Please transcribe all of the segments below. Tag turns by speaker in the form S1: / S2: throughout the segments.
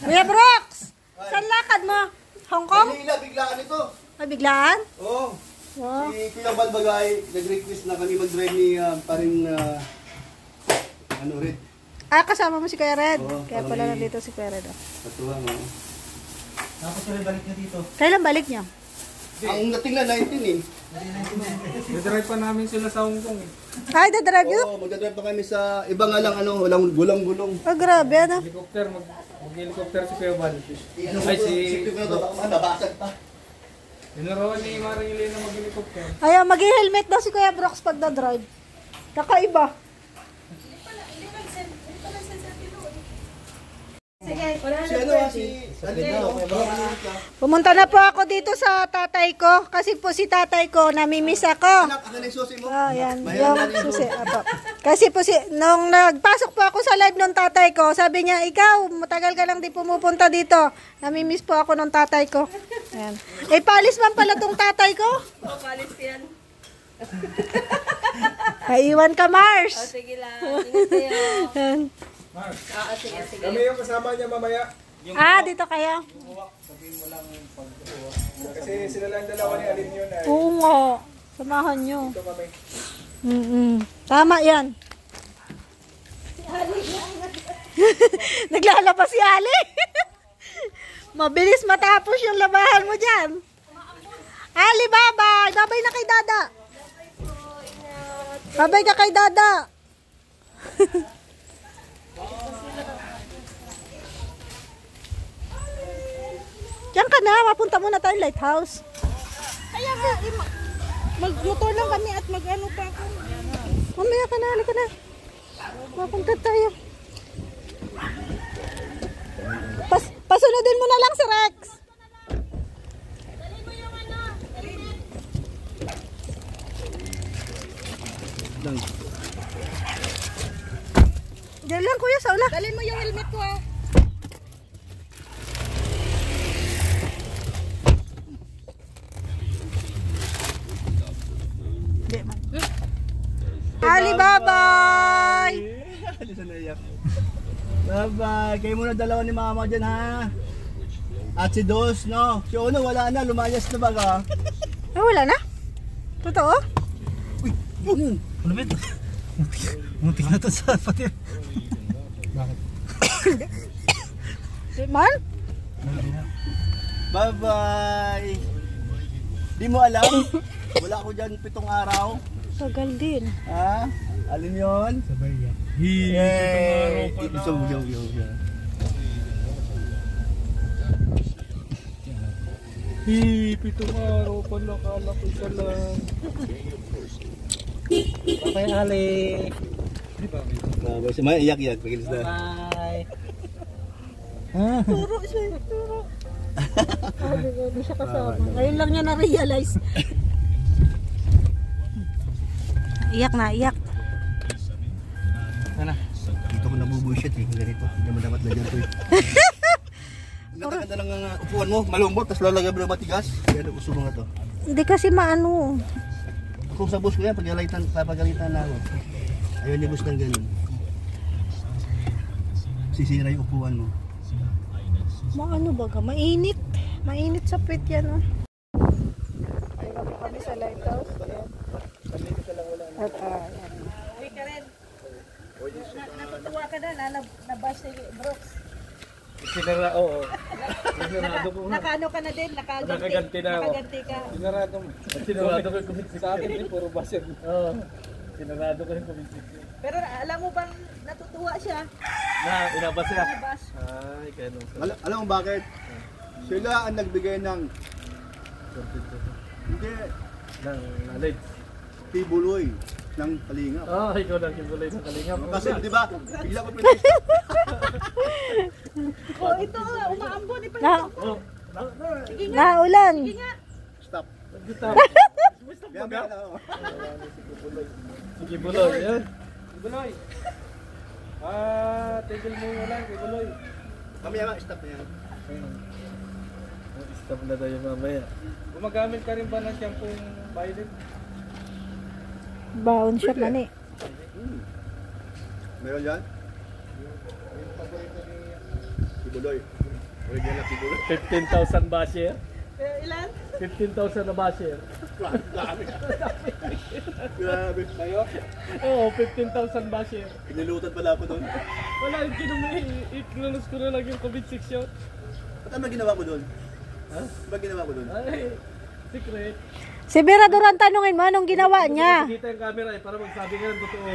S1: Kuya Brooks, saan lakad mo? Hong Kong?
S2: Manila, biglaan ito.
S1: Ay, biglaan?
S2: Oo.
S1: Wow.
S2: Si Kuya Balbagay, nag-request na kami mag-drive ni paring Red.
S1: Ah, kasama mo si Kuya Red.
S2: Oo,
S1: Kaya pala nandito si Kuya Red.
S2: Katuwa mo. Tapos ulit balik niya dito.
S1: Kailan balik niya?
S2: Ang dating na 19 eh.
S3: Nag-drive pa namin sila sa Hong Kong eh.
S1: Ay, dadrive yun?
S2: Oo, mag-drive pa kami sa iba nga lang walang gulong-gulong.
S1: Oh, grabe, ano?
S3: Helicopter, mag-helicopter si Kuya Bal.
S2: Ay, si Kuya Balbagay, nabasag pa.
S3: Tinuruan ni Maring Elena mag-helicopter.
S1: Ayaw, mag-helmet daw si Kuya Brooks pag na-drive. Kakaiba. Pumunta na po ako dito sa tatay ko kasi po si tatay ko namimiss ako.
S2: Anak, ano yung susi mo?
S1: Oh, yan. Yung susi. Apo. Kasi po nung nagpasok po ako sa live ng tatay ko, sabi niya, ikaw, matagal ka lang di pumupunta dito. Namimiss po ako ng tatay ko. Yan. Eh, palis man pala tong tatay ko.
S4: Oh, palis yan.
S1: Naiwan ka, Mars.
S4: Oh, sige lang. Ingat kayo.
S1: Yan.
S3: Mars,
S4: Sige, sige.
S3: kami yung kasama niya mamaya.
S1: Dito kayo.
S3: Sabihin mo lang pag-uwa. Kasi sila lang dalawa ni Alin yun ay.
S1: Oo nga. Samahan nyo.
S3: Ito kami.
S1: Tama yan. Naglalabas si Ali. Mabilis matapos yung labahan mo dyan. Ali, bye-bye. Bye-bye na kay Dada. Bye-bye ka kay Dada. Diyan ka na. Mapunta muna tayo lighthouse.
S4: Kaya nga, mag-motor lang kami at mag-ano pa ako.
S1: Mamaya ka na. Halika na. Mapunta tayo. Pasunodin mo na lang si Rex. Diyan lang kuya sa una.
S4: Dalhin mo yung helmet ko ah.
S1: Ali, bye-bye!
S2: Bye-bye. Kayo muna dalawa ni mama dyan ha. At si Dos, no? Si Ono wala na, lumayas na baga.
S1: Wala na? Totoo?
S2: Uy, ano ba ito? Muntik na ito sa pati.
S3: Bakit?
S1: Man?
S2: Bye-bye. Di mo alam? Wala ako dyan 7 araw.
S1: Tagal din.
S2: Ha? Alin yun?
S3: Sabay yan.
S2: Yay! Yo.
S3: Pitong araw pala, kala ko isa lang. Okay, Ali.
S2: Bye-bye. Sumaya, iyak-iyak. Pagilis na.
S3: Bye.
S1: Turo siya. Turo. Hindi siya kasama. Ngayon lang niya na-realize. Iyak na, iyak.
S2: Sana. Dito ko nabubullshit eh. Ganito. Hindi mo dapat na dyan to eh. Ang ganda lang ang upuan mo. Malumbot. Tapos lalagay mo ng matigas. Kaya gusto mo nga to.
S1: Hindi kasi maano.
S2: Kung sa bus ko yan, papagalitan na ako. Ayaw ni bus ng ganun. Sisira yung upuan mo.
S1: Maano baga? Mainit. Mainit sa pit yan. Oh. Ayun na po kami sa lighthouse. At
S4: Uy ka rin. Natutuwa ka na, nabash si Brooks.
S3: Sinara, oo. Sinarado ko na.
S4: Nakaano ka na din,
S3: Nakaganti na ako.
S4: nakaganti ka.
S3: Sinarado mo. Sinarado ko yung kumitsik. Sa akin din, puro basir. Oo. Sinarado ko yung kumitsik.
S4: Pero alam mo bang natutuwa siya?
S3: Na, inabas siya.
S4: Nabash.
S3: Ay, kaya nung
S2: Alam mo bakit? Sila ang nagbigay ng hindi
S3: ng knowledge.
S2: tibuloy ng Kalingap.
S3: Ah, ikaw lang kibulay ng Kalingap.
S2: Kasi di ba, bigla ko pinis.
S4: Oh, ito umaambon ni
S1: na,
S3: Oh,
S4: Sige nga.
S1: naulan.
S4: Sige nga.
S2: Stop.
S3: nagkita.
S2: Biya na ako.
S3: Sige, Buloy. Yan. Buloy. Tigil mo lang, Buloy.
S2: Mamaya nga, stop na yan.
S3: Stop na tayo mamaya. Gumagamit ka rin ba ng shampoo Violet?
S1: Baon siya mani.
S2: Meron dyan? Si Buloy. Original na tibulo.
S3: 15,000 basher.
S4: Ilan?
S3: 15,000 na basher.
S2: Grabe. Tayo?
S3: Oo, 15,000 basher.
S2: Pinilutan pala ako doon.
S3: Wala, i-close ko na lang yung comment section.
S2: Ba't ano ginawa ko doon?
S3: Ha?
S2: Ba't ginawa ko doon?
S3: Ay, secret.
S1: Si Biraduran, tanungin mo anong ginawa niya.
S3: Kita yung camera para magsabi nga ng totoo.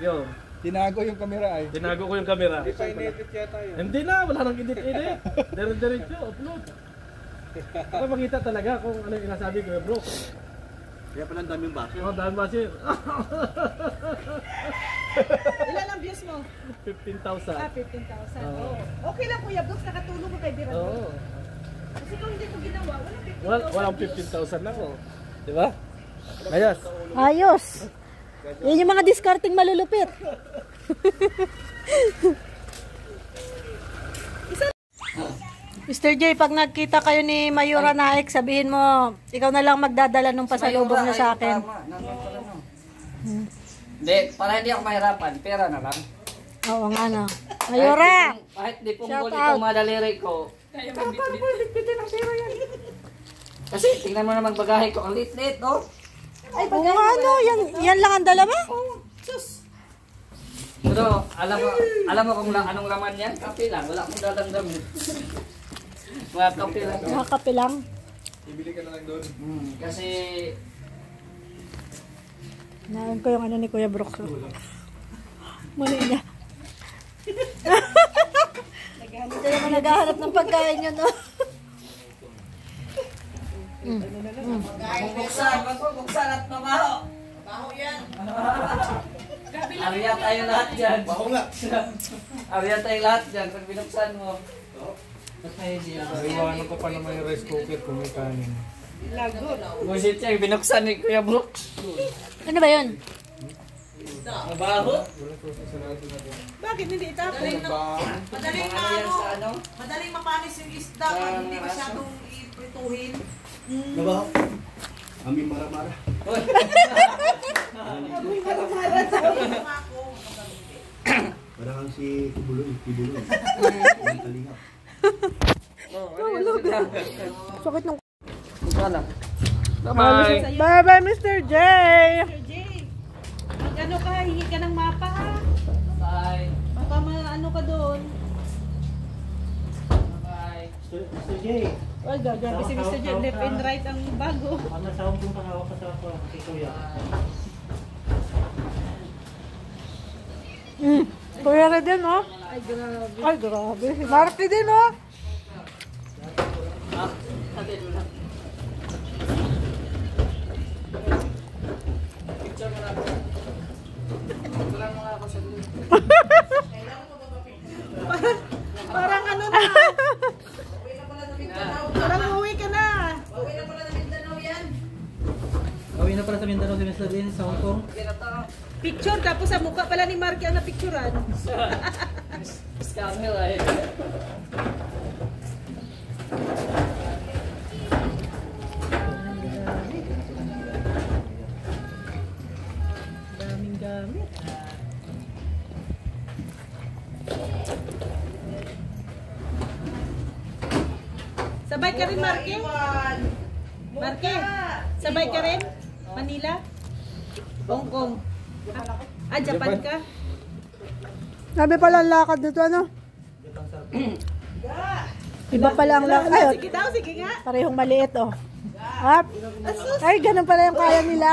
S3: Yun.
S5: Tinago yung camera ay.
S3: Tinago ko yung camera.
S5: Hindi pa in-edit yata yun.
S3: Hindi na, wala nang edit-edit. Diretso, upload. Para makita talaga kung ano yung inasabi ko, bro.
S2: Kaya pala ang daming baso.
S3: Oh, dahil basher.
S4: Ilan ang views mo?
S3: 15,000.
S4: 15,000.
S3: Oo.
S4: Okay lang Kuya Brooks, nakatulong ko kay Birador.
S3: Oo.
S4: Kasi kung hindi ko ginawa,
S3: Walang 15,000 na ko. Di ba? Ayos.
S1: Ayos. Yan yung mga discarding malulupit. Mr. J, pag nagkita kayo ni Mayura Naik, sabihin mo, ikaw na lang magdadala ng pasalubong niya sa akin.
S6: Hindi, para hindi ako mahirapan, pera na lang.
S1: Oo nga, no. Mayura!
S6: Kahit di pong
S1: Shout
S6: bulit
S1: out.
S6: ang mga daliri ko. Kaya magbitin ang pera yan. Kasi tingnan mo naman bagahe ko, ang lit-lit, oh.
S1: Oo nga, no. Yan lang ang dala mo?
S6: Pero alam mo kung anong laman yan? Kape lang, wala akong dadamdamin. Mga kape lang.
S1: Mga kape lang.
S5: Ibili ka na lang doon.
S6: Kasi
S1: Naan ko yung ano ni Kuya Brooks. Muli niya. Ito naman naghahanap ng pagkain yun, no?
S6: buksan at mamaho. Maho yan. Arya tayo lahat dyan.
S2: Baho nga.
S6: Arya tayo lahat dyan pag binuksan mo. Ba't may hindi na?
S5: Iwanan ko pa naman yung rice cooker kung may kanin.
S6: Busit yan, binuksan ni Kuya Brooks.
S1: Ano ba yun?
S6: Mabaho.
S4: Bakit hindi itapon?
S6: Madaling na ano?
S4: Madaling mapanis yung isda pag hindi masyadong iprituhin.
S2: Nabaho? Aming mara-mara. Parang si Tibuloy. Ang kalingap.
S1: Sakit ng...
S6: Sana.
S3: Bye!
S1: Bye-bye, Mr. J!
S4: Sir Jay, mag ano ka, hingi ka ng mapa ha.
S6: Bye.
S4: Baka ano ka doon.
S6: Bye.
S3: Mr. J,
S4: Ay, gagabi si Mr. Jay, left and right ang bago.
S3: ang nasawang kong pangawak ka sa kay Kuya.
S1: Kuya ka din, oh.
S4: Ay, grabe.
S1: Ay, grabe. Si Marky din, oh.
S6: Picture mo na ako. Kulang mga ako sa dulo.
S4: Parang ano na. Parang uwi ka na.
S3: Gawin na pala sa Mindanao si Mr. Lin sa Hong Kong.
S4: Picture, tapos sa mukha pala ni Marky ang napicturan.
S6: Scammer ay.
S4: Daming gamit. Sabay ka rin, Marky? Marky, sabay ka rin? Manila? Hong Kong? Ah, Japan ka?
S1: Sabi pala ang lakad dito, ano? Iba pala ang lakad. Ay,
S4: Sige daw, sige nga.
S1: parehong maliit, oh. Hop. Ay, ganun pala yung kaya nila.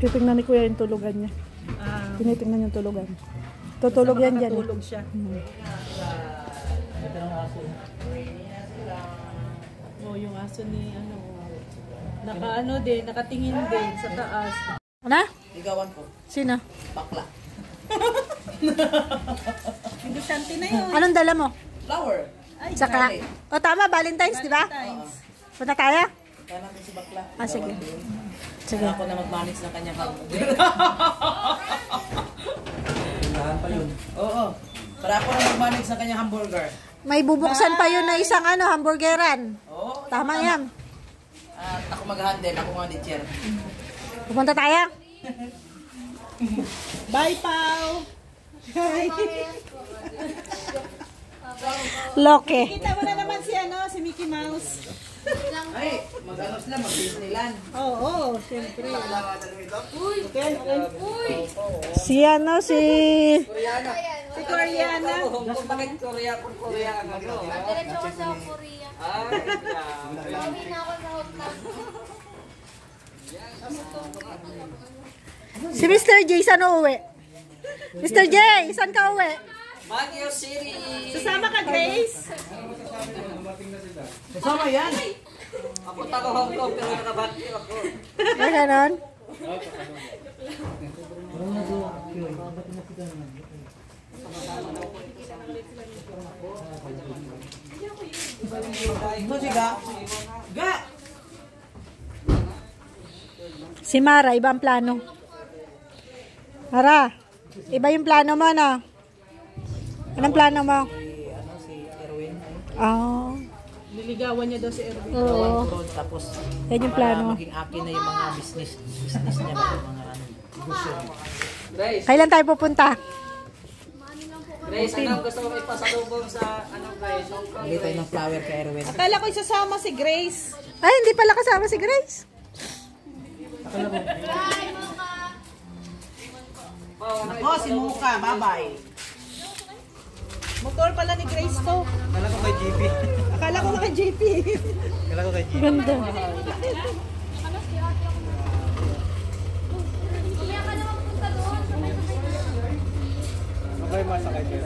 S1: Titingnan ni Kuya yung tulugan niya. Tinitingnan yung tulugan. Tutulog yan dyan.
S4: Tulog siya.
S3: Ito ang aso.
S4: Oh, yung aso ni ano. Naka din, nakatingin din sa taas.
S1: Ano?
S6: Ligawan ko.
S1: Sino?
S6: Bakla.
S4: Indusyante na yun.
S1: Anong dala mo?
S6: Flower.
S4: Ay,
S1: Saka, o tama, Valentine's, di ba?
S4: Valentine's.
S1: Punta tayo?
S6: Kaya natin si Bakla.
S1: Ah, sige. Sige.
S6: Ako na mag-manage ng kanyang hamburger.
S3: Tindahan pa yun.
S6: Oo. Para ako na mag-manage ng kanyang hamburger.
S1: may bubuksan pa yun na isang ano, hamburgeran.
S7: Oo.
S1: Tama yan.
S7: At ako mag-handle, ako nga teacher.
S1: Pupunta tayo.
S4: Bye, Pao!
S1: Loke.
S4: Kita mo na naman si ano, si Mickey Mouse.
S7: Ay, mag-ano sila, mag-Disneyland.
S4: Oo, siyempre.
S1: Si ano, si...
S4: Si Koreana.
S6: Bakit Korea kung Korea ang ano?
S8: Diretso ko sa Korea.
S6: Ay, grabe.
S8: Pauwi na ako sa hotel.
S1: Si Mr. J, saan uwi? Mr. J, saan ka uwi?
S6: Baguio City.
S4: Sasama ka, Grace?
S7: Kasama yan.
S6: Ako taga Hong Kong pero nakabati ako.
S1: Ay, ganon?
S7: Ito si Ga. Ga!
S1: Si Mara, iba ang plano. Mara, iba yung plano mo, no? Anong plano mo?
S7: Ano, si Erwin.
S1: Oh.
S4: Niligawan niya daw si Erwin.
S1: Oo.
S7: Doon, tapos
S1: Yan yung plano.
S7: maging akin na yung mga business niya. Mga ano, negosyo.
S6: Grace,
S1: Kailan tayo pupunta?
S6: Grace, ano gusto mo ipasalubong sa ano Grace? Hong Kong.
S7: Bili tayo ng flower kay Erwin.
S4: Akala ko isasama si Grace.
S1: Ay, hindi pala kasama si Grace.
S7: Ako, si Muka. Bye-bye.
S4: Motor pala ni Grace to.
S5: Kala ko kay JP.
S4: Akala ko kay JP.
S5: Kala ko kay JP.
S1: Ganda.
S8: Kaya ka naman punta doon.
S5: Okay, masakay kayo.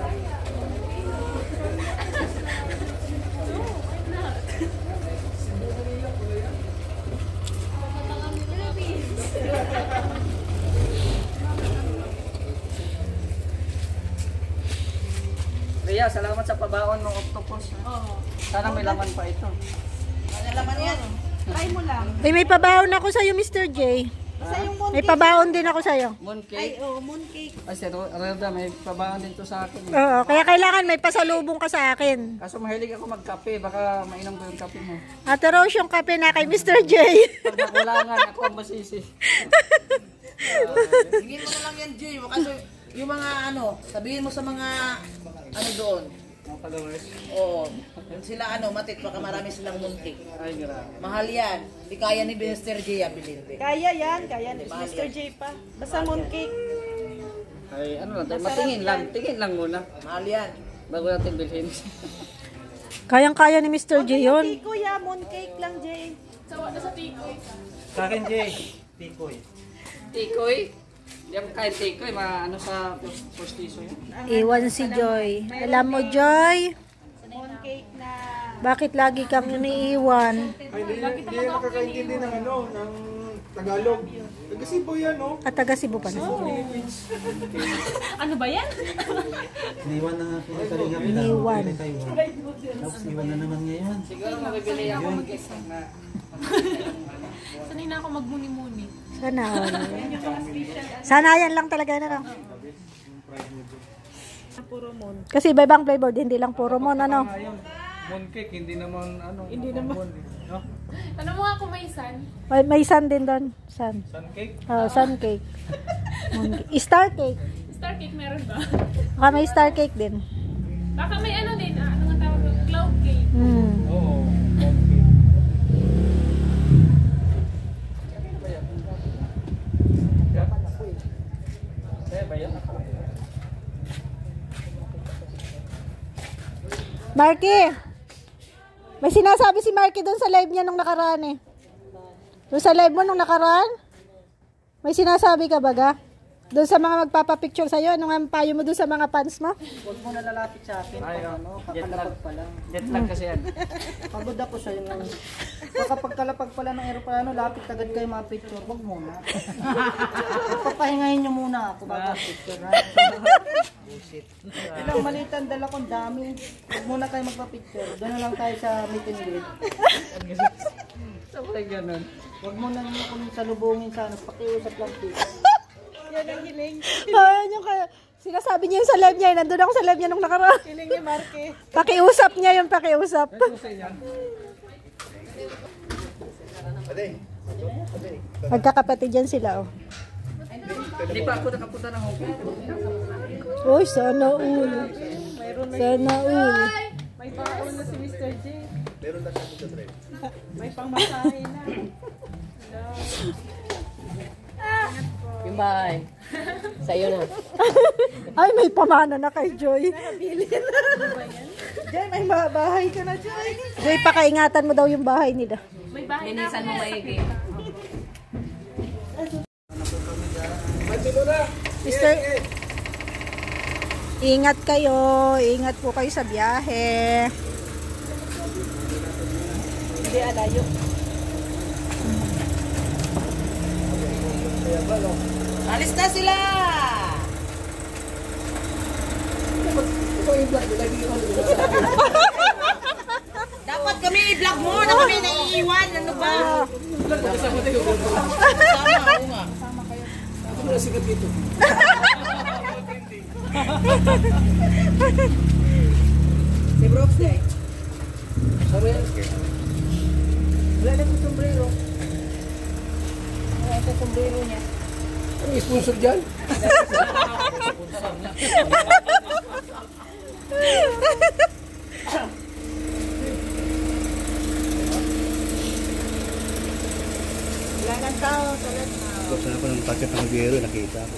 S6: Ria, salamat sa pabaon ng octopus. Sana may laman pa ito.
S7: Ano laman yan?
S4: Try mo lang.
S1: Ay, may pabaon ako sa'yo, Mr. J.
S4: Basta yung
S1: May
S4: mooncake.
S1: pabaon din ako sa'yo.
S4: Ay,
S6: Mooncake.
S4: mooncake.
S6: Ay, si Relda, may pabaon din to sa akin.
S1: Oo, kaya kailangan may pasalubong ka sa akin.
S6: Kaso mahilig ako magkape, baka mainom ko yung kape mo.
S1: Ate Rose, yung kape na kay Mr. J.
S6: Pag nakulangan, ako ang masisi.
S7: Hingin mo na lang yan, Jay. Kasi yung mga ano, sabihin mo sa mga ano doon.
S6: Mga followers.
S7: Oo. Sila ano, matit, baka marami silang muntik.
S6: Ay, grabe.
S7: Mahal yan. Hindi kaya ni Mr. J bilhin.
S4: Kaya yan, kaya ni Mr. J pa. Basta mooncake.
S6: Ay, ano lang, tayo, matingin lang. Tingin lang muna.
S7: Mahal yan.
S6: Bago natin bilhin.
S1: Kayang-kaya ni Mr. J yun.
S4: Mooncake ko ya, mooncake lang, Jay.
S5: Sa akin, Jay. Tikoy.
S6: Tikoy. Hindi ako kain tikoy, ano sa postiso yun.
S1: Iwan si Joy. Alam mo, Joy,
S4: Mooncake na...
S1: bakit lagi kang iniiwan?
S5: Ay, hindi yan nakakaintindi ng ano, ng Tagalog. Taga-Cebu yan, no?
S1: At taga Cebu pa na.
S4: Ano ba yan?
S9: Iniwan na nga kung kalinga pila.
S1: Iniwan.
S9: Tapos iwan na naman ngayon.
S6: Siguro mabibili ako mag-isa na.
S8: Sanay na ako magmuni-muni.
S1: Sana all. Sana yan lang talaga na lang.
S4: Puro moon.
S1: Kasi iba-ibang flavor, hindi lang puro mon, ano.
S5: Mooncake, hindi naman ano.
S4: Hindi naman.
S5: No?
S8: Ano mo nga kung may sun?
S1: May sun din doon. Sun.
S5: Sun cake.
S1: Sun cake. Star cake.
S8: Star cake meron ba?
S1: Baka may star cake din.
S8: Baka may ano din, ano nga tawag doon? Cloud cake.
S1: Hmm.
S5: Oo. Mooncake.
S1: Marky! May sinasabi si Marky doon sa live niya nung nakaraan eh. Doon sa live mo nung nakaraan? May sinasabi ka baga? Doon sa mga magpapapicture sa'yo, ano nga ang payo mo doon sa mga fans mo?
S7: Huwag mo na lalapit sa akin.
S6: Ay,
S7: Ano,
S6: jet lag.
S7: kakalapag pa lang.
S6: Jet lag kasi yan.
S7: Pagod ako sa yung baka pagkalapag pala ng aeroplano, lapit agad kayo mga picture. Huwag muna. Papahingahin nyo muna ako bago picture. Ha? Ilang malitan dala kong dami. Huwag muna kayo magpa-picture. Doon na lang tayo sa meet and greet.
S6: Sabay ganun.
S7: Huwag mo na akong salubungin sa ano. Pakiusap lang dito.
S4: Yan ang hiling.
S1: Ayan yung kaya. Sinasabi niya yung sa live niya. Nandun ako sa live niya nung nakaraan.
S4: Feeling ni Marky.
S1: Pakiusap niya yung pakiusap. Magkakapatid yan sila, oh.
S6: Hindi pa ako nakapunta ng Hong Kong.
S1: Uy, sana all. Sana all.
S4: May baon na si Mr. J.
S2: Meron na siya sa trip.
S4: May pangmasahe na.
S10: Yung bahay. Sa'yo na.
S1: Ay, may pamana na kay Joy.
S4: Jay, may bahay ka na, Jay.
S1: Joy, pakaingatan mo daw yung bahay nila.
S8: May bahay na
S10: Linisan mo maigi.
S1: Mister, ingat kayo. Ingat po kayo sa biyahe.
S4: Hindi, alayo.
S10: Alis na sila! Dapat kami i-vlog mo na kami naiiwan. Ano ba? Kasama ako nga. Ako na sikat dito. Si Brooks eh. Sabi yan. Wala na yung sombrero. Wala yung sombrero niya.
S5: Ano yung sponsor dyan?
S4: Wala ng tao. Tulad na.
S2: Buksan ako ng packet ng Magero, nakita ko.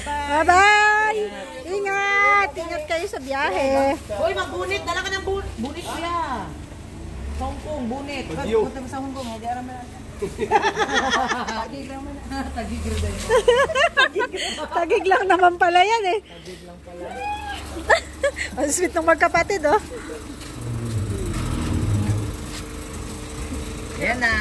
S1: Bye-bye! Ingat! Ingat kayo sa biyahe.
S10: Hoy, magbunit. Dala ka ng bunit kuya. Hong Kong, bunit. Punta mo sa Hong Kong, hindi aram na. Tagig lang man. Tagig lang.
S1: Tagig lang naman pala yan eh.
S10: Tagig lang pala.
S1: Ang sweet ng magkapatid, oh.
S10: Yan na.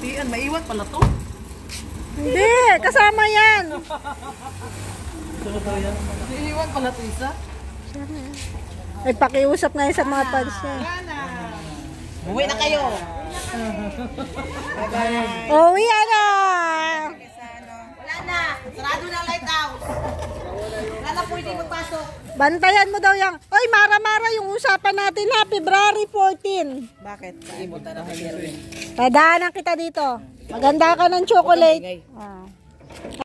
S10: Tiyan, maiwan pala to.
S1: Hindi, kasama yan.
S10: Iiwan pala to isa.
S1: Ay, pakiusap nga yun sa mga fans niya.
S10: Uwi na kayo.
S1: Uwi na!
S10: Wala na. Sarado na ang lighthouse. Wala na pwede magpasok.
S1: Bantayan mo daw yung... Oy, Mara-Mara, yung usapan natin ha, February 14.
S10: Bakit? Ibutan na kami.
S1: Tadaanan kita dito. Maganda ka ng chocolate. Ah.